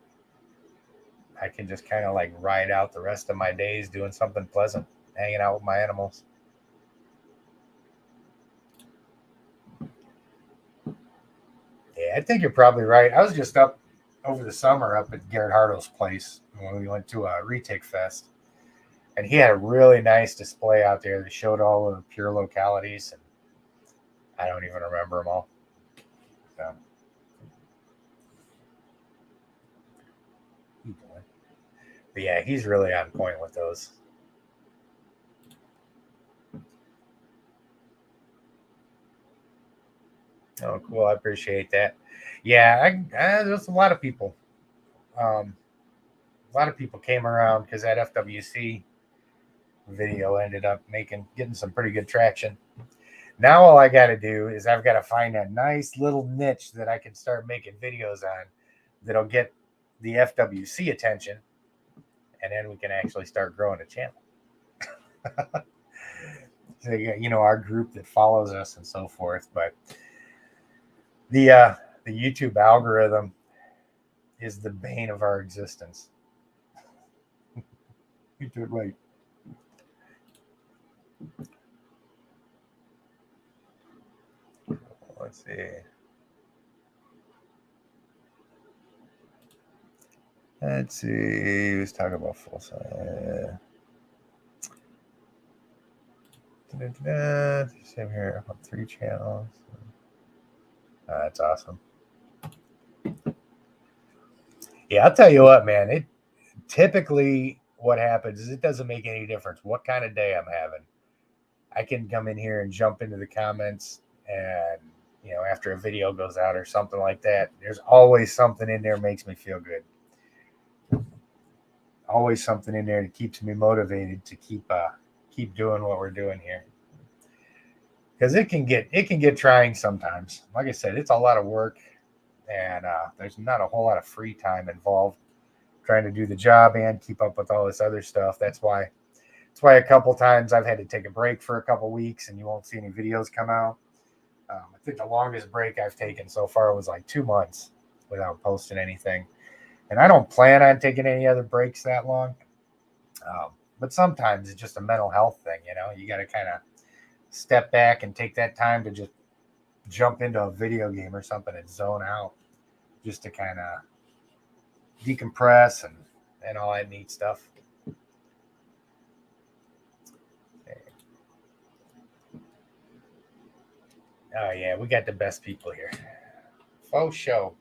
I can just kind of like ride out the rest of my days doing something pleasant, hanging out with my animals. Yeah, I think you're probably right. I was just up over the summer up at Garrett Hardo's place when we went to a retake fest, and he had a really nice display out there that showed all of the pure localities, and I don't even remember them all. So. But yeah, he's really on point with those. Oh, cool. I appreciate that. Yeah, there's a lot of people. A lot of people came around because that FWC video ended up getting some pretty good traction. Now all I got to do is I've got to find a nice little niche that I can start making videos on that'll get the FWC attention, and then we can actually start growing a channel. So, you know, our group that follows us and so forth. But the YouTube algorithm is the bane of our existence. You did right. Let's see. Let's see. Let's talk about full size. Same here. 3 channels. That's awesome. Yeah, I'll tell you what, man. It typically what happens is it doesn't make any difference what kind of day I'm having. I can come in here and jump into the comments, and you know, after a video goes out or something like that, there's always something in there that makes me feel good. Always something in there that keeps me motivated to keep doing what we're doing here. Because it can get trying sometimes. Like I said, it's a lot of work, and there's not a whole lot of free time involved trying to do the job and keep up with all this other stuff. That's why a couple times I've had to take a break for a couple weeks, and you won't see any videos come out. I think the longest break I've taken so far was like 2 months without posting anything. And I don't plan on taking any other breaks that long. But sometimes it's just a mental health thing, you know. You got to kind of step back and take that time to just jump into a video game or something and zone out, just to kind of decompress and all that neat stuff. Oh yeah, we got the best people here. Faux show.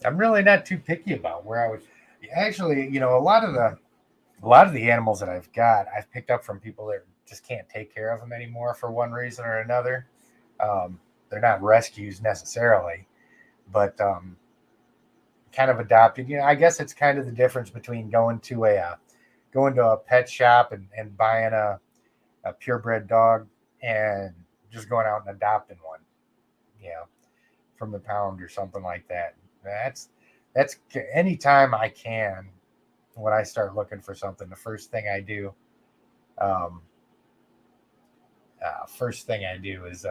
I'm really not too picky about where I would actually, you know, a lot of the animals that I've got, I've picked up from people that just can't take care of them anymore for one reason or another. They're not rescues necessarily, but kind of adopted. You know, I guess it's kind of the difference between going to a pet shop and buying a purebred dog and just going out and adopting one, you know, from the pound or something like that. That's anytime I can, when I start looking for something, the first thing I do is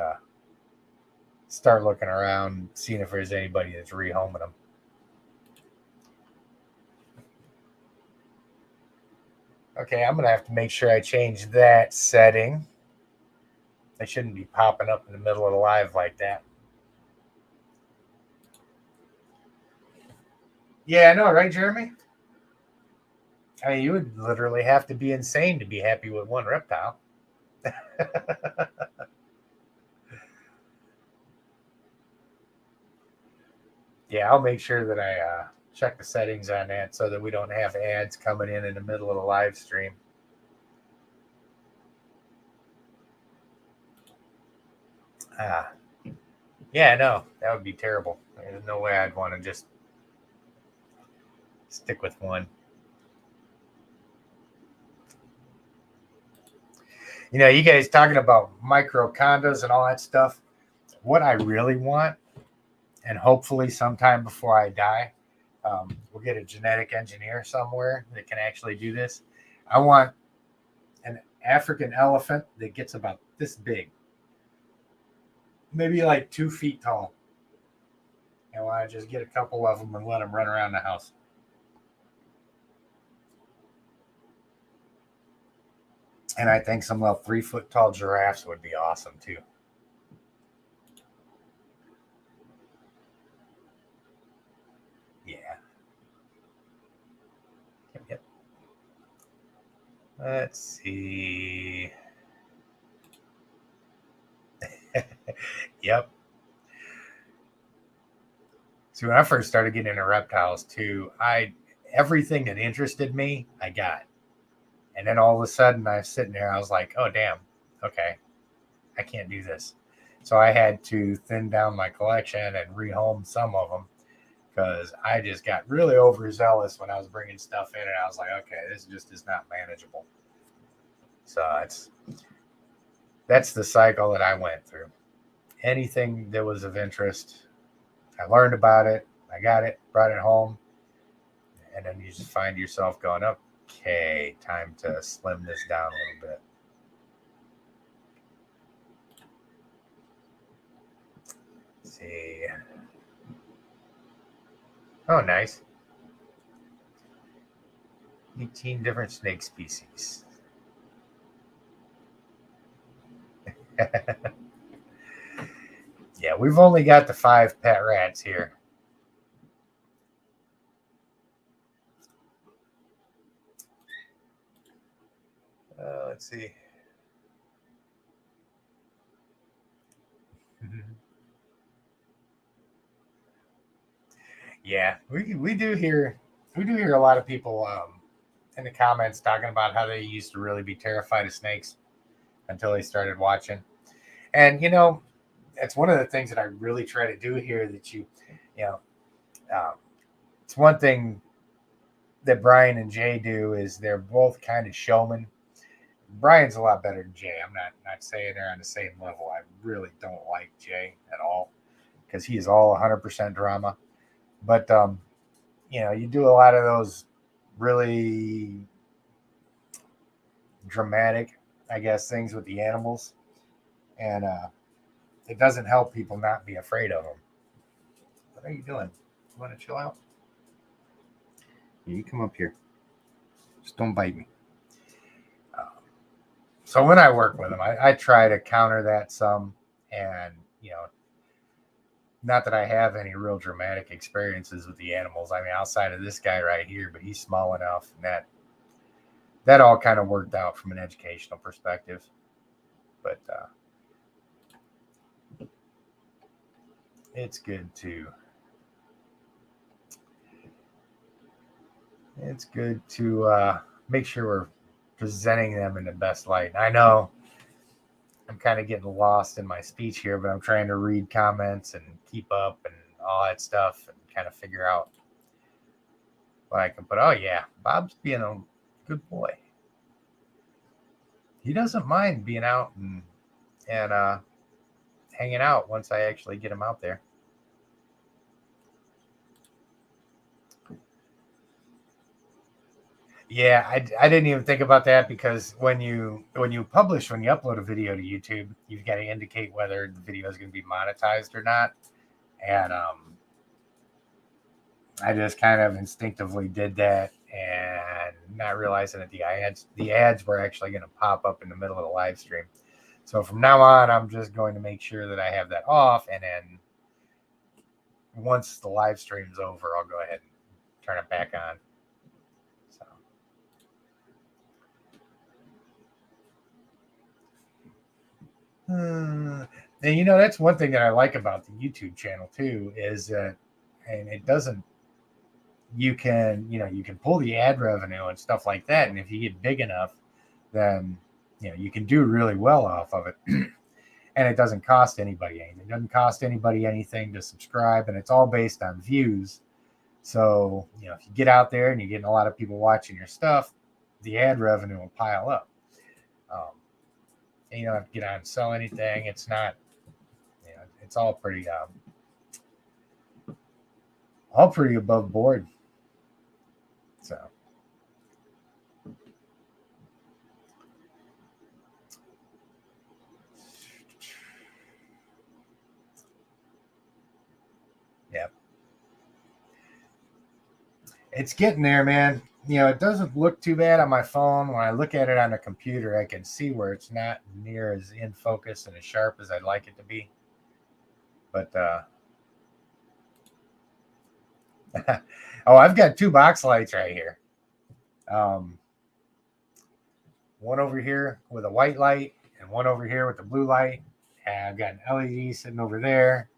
start looking around, seeing if there's anybody that's rehoming them. Okay, I'm gonna have to make sure I change that setting. They shouldn't be popping up in the middle of the live like that. Yeah, I know, right, Jeremy? I mean, you would literally have to be insane to be happy with one reptile. Yeah, I'll make sure that I check the settings on that so that we don't have ads coming in the middle of the live stream. Yeah, no, that would be terrible. There's no way I'd want to just stick with one. You know, you guys talking about micro condos and all that stuff. What I really want, and hopefully sometime before I die, we'll get a genetic engineer somewhere that can actually do this. I want an African elephant that gets about this big, maybe like 2 feet tall. And I want to just get a couple of them and let them run around the house. And I think some little 3-foot tall giraffes would be awesome too. Yeah. Yep. Let's see. Yep. So when I first started getting into reptiles too, everything that interested me, I got. And then all of a sudden I was sitting there, I was like, oh damn, okay, I can't do this. So I had to thin down my collection and rehome some of them because I just got really overzealous when I was bringing stuff in, and I was like, okay, this just is not manageable. So that's the cycle that I went through. Anything that was of interest, I learned about it, I got it, brought it home, and then you just find yourself going, okay, time to slim this down a little bit. Let's see. Oh, nice. 18 different snake species. Yeah, we've only got the 5 pet rats here. Let's see. Yeah, we do hear a lot of people in the comments talking about how they used to really be terrified of snakes until they started watching. And it's one of the things that I really try to do here. That you know, it's one thing that Brian and Jay do is they're both kind of showmen. Brian's a lot better than Jay. I'm not saying they're on the same level. I really don't like Jay at all because he is all 100% drama. But you do a lot of those really dramatic, I guess, things with the animals, and it doesn't help people not be afraid of them. What are you doing? You want to chill out? You come up here. Just don't bite me. So when I work with them, I try to counter that some, and not that I have any real dramatic experiences with the animals. I mean, outside of this guy right here, but he's small enough, and that all kind of worked out from an educational perspective. But it's good to make sure we're presenting them in the best light. I know I'm kind of getting lost in my speech here, but I'm trying to read comments and keep up and all that stuff and kind of figure out what I can put. Oh yeah, Bob's being a good boy. He doesn't mind being out and hanging out once I actually get him out there. Yeah, I didn't even think about that because when you upload a video to YouTube, you've got to indicate whether the video is going to be monetized or not. And I just kind of instinctively did that and not realizing that the ads were actually going to pop up in the middle of the live stream. So from now on, I'm just going to make sure that I have that off, and then once the live stream's over, I'll go ahead and turn it back on. And that's one thing that I like about the YouTube channel too, is that, and it doesn't, you can pull the ad revenue and stuff like that. And if you get big enough, then, you can do really well off of it. And it doesn't cost anybody anything. It doesn't cost anybody anything to subscribe, and it's all based on views. So, if you get out there and you're getting a lot of people watching your stuff, the ad revenue will pile up. And you don't have to get out and sell anything. It's not, it's all pretty above board. So. Yep. It's getting there, man. It doesn't look too bad on my phone. When I look at it on a computer, I can see where it's not near as in focus and as sharp as I'd like it to be. But I've got 2 box lights right here. One over here with a white light and one over here with the blue light. And I've got an LED sitting over there.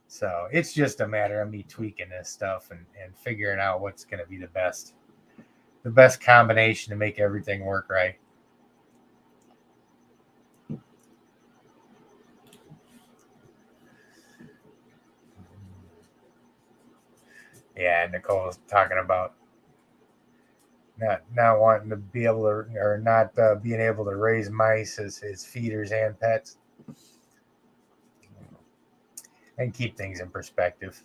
So it's just a matter of me tweaking this stuff and figuring out what's going to be the best combination to make everything work right. Yeah, Nicole's talking about not wanting to be able to, or not being able to raise mice as feeders and pets, and keep things in perspective.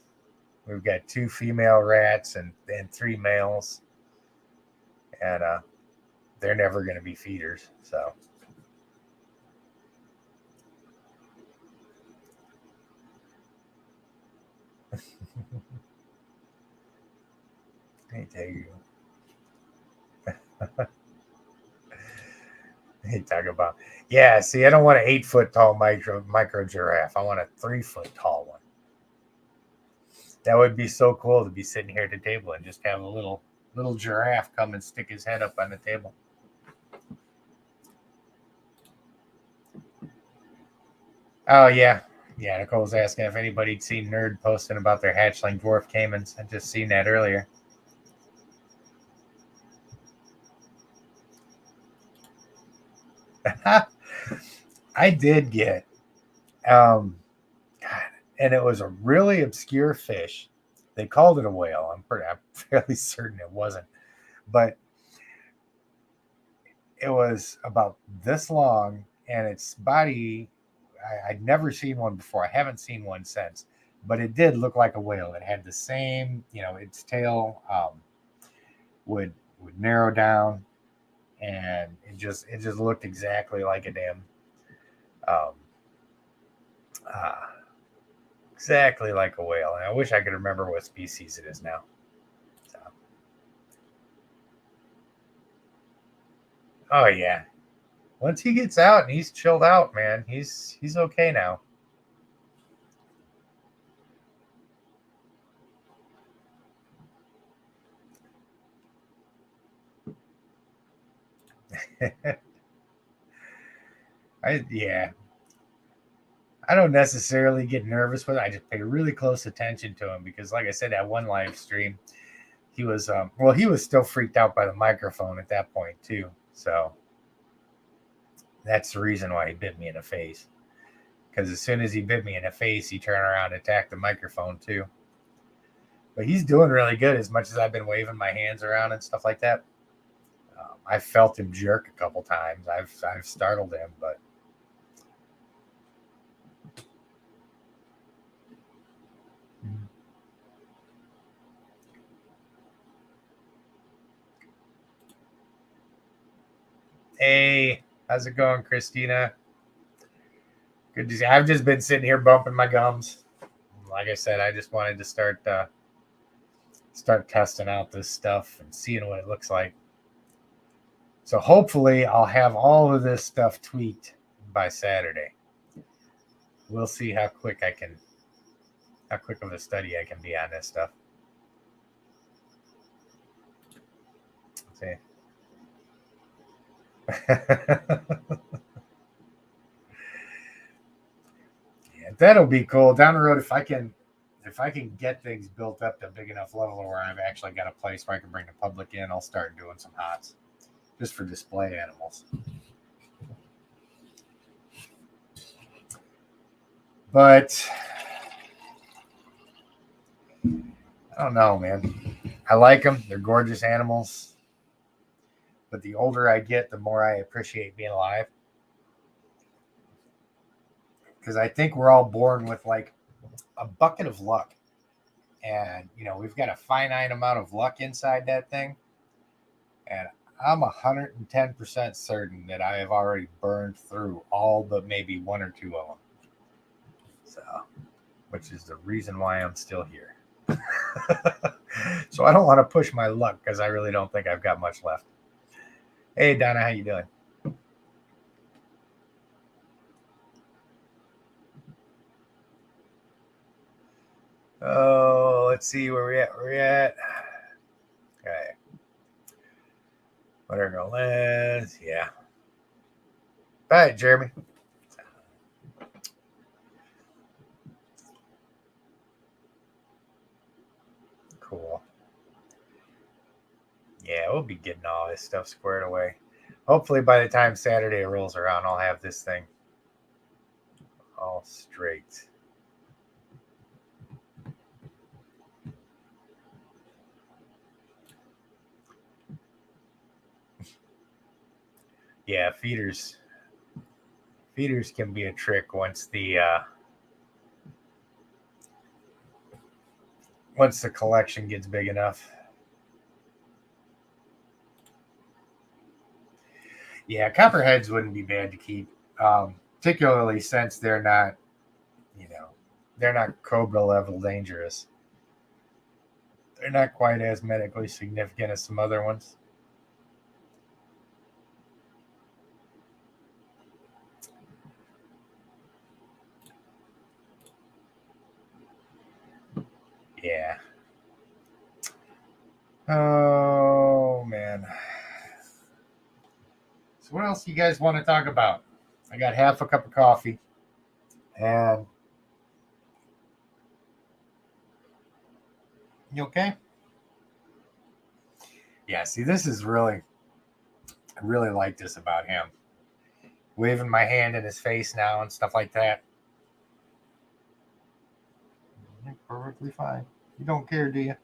We've got 2 female rats and 3 males, and they're never going to be feeders. So, hey, tell you, hey, talk about, yeah. See, I don't want an 8-foot tall micro giraffe. I want a 3-foot tall one. That would be so cool to be sitting here at the table and just have a little giraffe come and stick his head up on the table. Oh yeah, yeah. Nicole's asking if anybody'd seen Nerd posting about their hatchling dwarf caimans. I just seen that earlier. I did get, God, and it was a really obscure fish. They called it a whale. I'm fairly certain it wasn't, but it was about this long, and its body, I'd never seen one before. I haven't seen one since, but it did look like a whale. It had the same, its tail would narrow down, and it just looked exactly like a damn, um, uh, exactly like a whale. And I wish I could remember what species it is now. So, oh yeah, once he gets out and he's chilled out, man, he's okay now. Yeah, I don't necessarily get nervous with it. I just pay really close attention to him because, like I said, that one live stream, he was he was still freaked out by the microphone at that point too. So that's the reason why he bit me in the face. Because as soon as he bit me in the face, he turned around and attacked the microphone too. But he's doing really good. As much as I've been waving my hands around and stuff like that, I felt him jerk a couple times. I've startled him, but hey, how's it going, Christina? Good to see. I've just been sitting here bumping my gums. Like I said, I just wanted to start testing out this stuff and seeing what it looks like. So hopefully, I'll have all of this stuff tweaked by Saturday. We'll see how quick of a study I can be on this stuff. See. Yeah, that'll be cool down the road if I can get things built up to a big enough level where I've actually got a place where I can bring the public in. I'll start doing some hots just for display animals. But I don't know, man. I like them. They're gorgeous animals. But the older I get, the more I appreciate being alive. Because I think we're all born with like a bucket of luck. And, we've got a finite amount of luck inside that thing. And I'm 110% certain that I have already burned through all but maybe 1 or 2 of them. So, which is the reason why I'm still here. So I don't want to push my luck because I really don't think I've got much left. Hey, Donna, how you doing? Oh, let's see where we're at. Okay. What are going last? Yeah. All right, Jeremy. Cool. Yeah, we'll be getting all this stuff squared away. Hopefully, by the time Saturday rolls around, I'll have this thing all straight. Yeah, feeders can be a trick once the collection gets big enough. Yeah, copperheads wouldn't be bad to keep, particularly since they're not, they're not cobra level dangerous. They're not quite as medically significant as some other ones. Yeah. Oh, man. So what else do you guys want to talk about? I got half a cup of coffee. And you okay? Yeah, see, I really like this about him. Waving my hand in his face now and stuff like that. You're perfectly fine. You don't care, do you?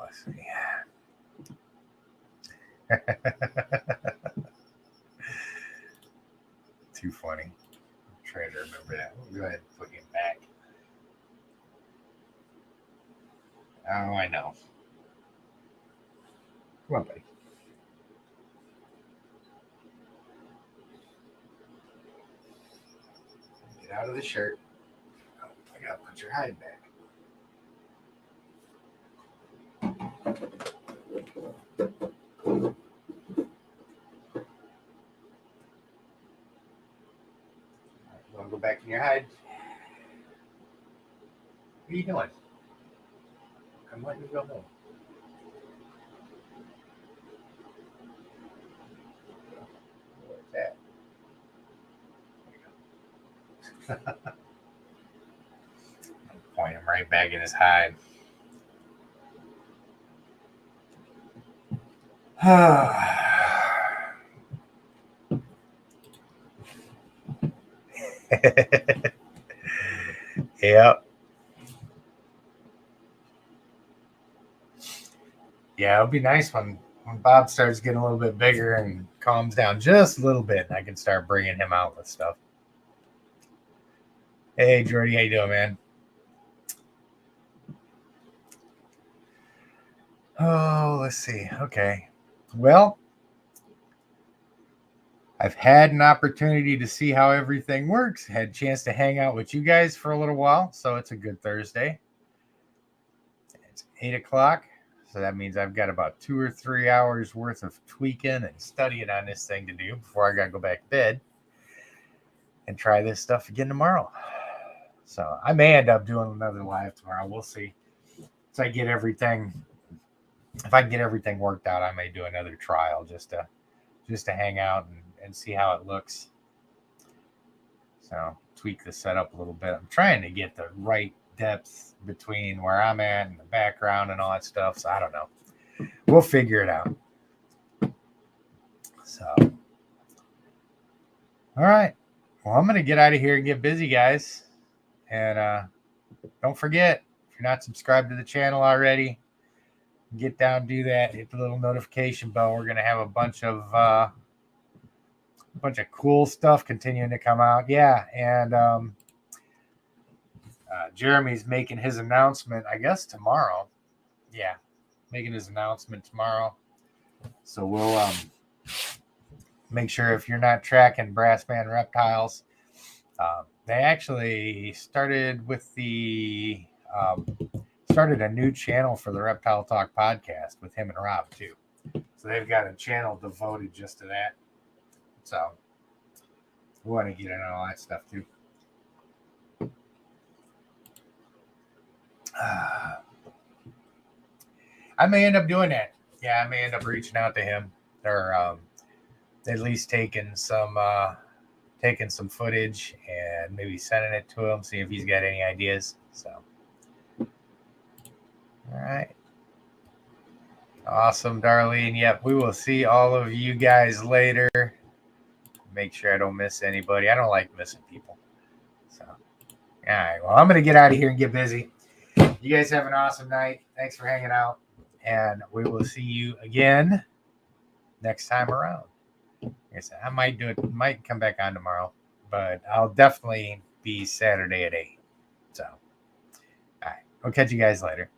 Let's see. Too funny. I'm trying to remember that. We'll go ahead and put him back. Oh, I know. Come on, buddy. Get out of the shirt. Oh, I gotta put your hide back. You want to go back in your hide? What are you doing? I'm letting you go home. What's that? There you go. Point him right back in his hide. Yep. Yeah, it'll be nice when Bob starts getting a little bit bigger and calms down just a little bit, and I can start bringing him out with stuff. Hey, Jordy, how you doing, man? Oh, let's see. Okay. Well, I've had an opportunity to see how everything works. Had a chance to hang out with you guys for a little while, so it's a good Thursday. It's 8 o'clock, so that means I've got about 2 or 3 hours worth of tweaking and studying on this thing to do before I got to go back to bed and try this stuff again tomorrow. So I may end up doing another live tomorrow. We'll see. If I get everything worked out, I may do another trial just to hang out and see how it looks. So tweak the setup a little bit. I'm trying to get the right depth between where I'm at and the background and all that stuff. So I don't know. We'll figure it out. So, all right. Well, I'm going to get out of here and get busy, guys. And don't forget, if you're not subscribed to the channel already, get down, do that, hit the little notification bell. We're going to have a bunch of cool stuff continuing to come out. Yeah, and Jeremy's making his announcement, I guess, tomorrow. Yeah, making his announcement tomorrow. So we'll make sure, if you're not tracking Brass Band Reptiles, they actually started a new channel for the Reptile Talk podcast with him and Rob too. So they've got a channel devoted just to that. So we want to get into all that stuff too. I may end up doing that. Yeah, I may end up reaching out to him, or at least taking some footage and maybe sending it to him, see if he's got any ideas. So, all right. Awesome, Darlene. Yep, we will see all of you guys later. Make sure I don't miss anybody. I don't like missing people. So, all right. Well, I'm going to get out of here and get busy. You guys have an awesome night. Thanks for hanging out. And we will see you again next time around. Like I said, I might come back on tomorrow, but I'll definitely be Saturday at 8. So, all right. I'll catch you guys later.